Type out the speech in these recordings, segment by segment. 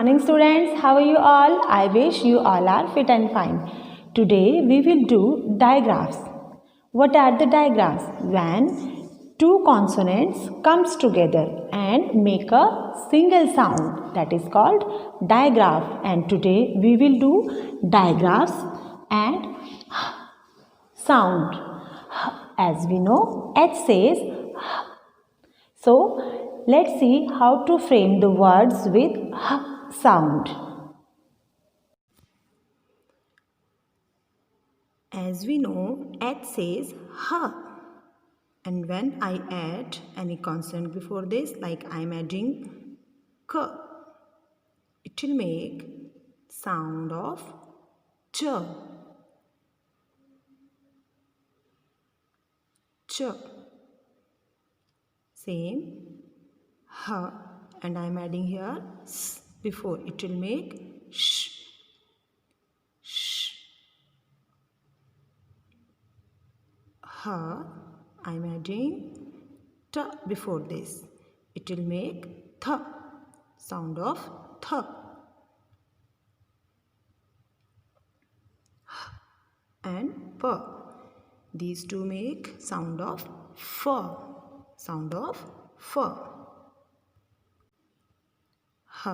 Morning students, how are you all? I wish you all are fit and fine. Today we will do digraphs. What are the digraphs? When two consonants comes together and make a single sound, that is called digraph. And today we will do digraphs and sound. As we know, H says so. Let's see how to frame the words with h sound. As we know, H says h. And when I add any consonant before this, like I am adding k, it will make sound of ch. Ch. Same h, and I am adding here s before, it will make sh. Sh. H, I am adding t before this, it will make th, sound of th. And p, these two make sound of f, sound of f. H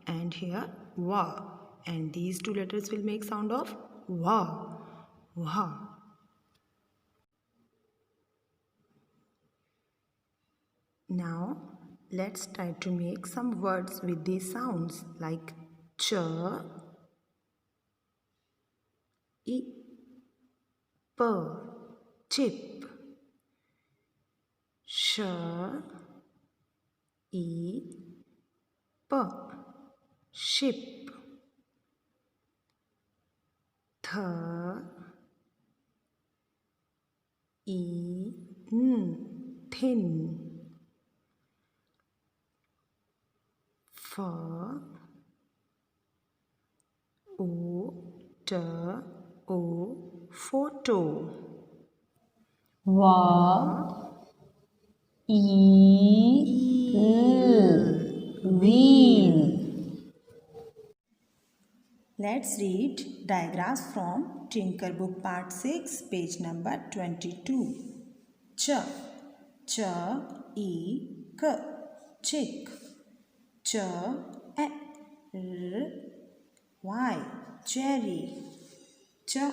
and here wa, and these two letters will make sound of wa, wa. Now let's try to make some words with these sounds like ch, I, p, chip, sh, I, p, ship, th, I, n, thin, f, o, t, o, photo, wa, wheel. Let's read digraphs from Tinker Book Part 6, page number 22. Ch, ch, I, k, chick. Ch, a, r, y, cherry. Ch, a,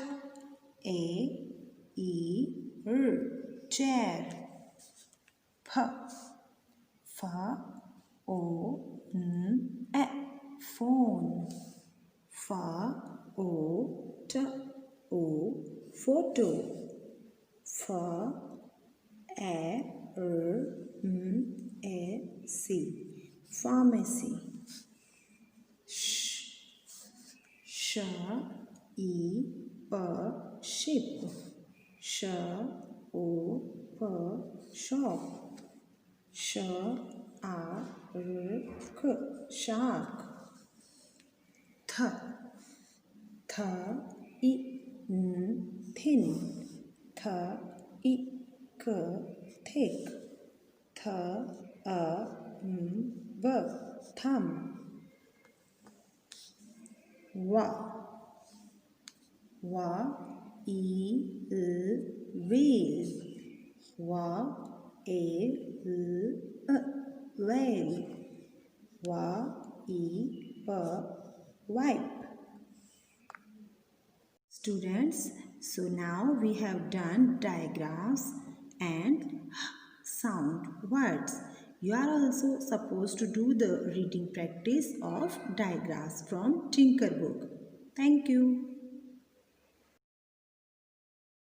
I, r, chair. P, f, o, n, a, phone. F, o, t, o, photo. F, a, r, m, a, c, pharmacy. Sh, I, p, ship. Sh, o, p, shop. Sh, a, r, k, shark. Th, I, n, thin. Th, I, k, thick. Th, a, m, b, thumb. Wa, I, l, wheel. Wa, a, l, whale. Wa, I, p, wipe. Students, so now we have done digraphs and sound words. You are also supposed to do the reading practice of digraphs from Tinker Book. Thank you.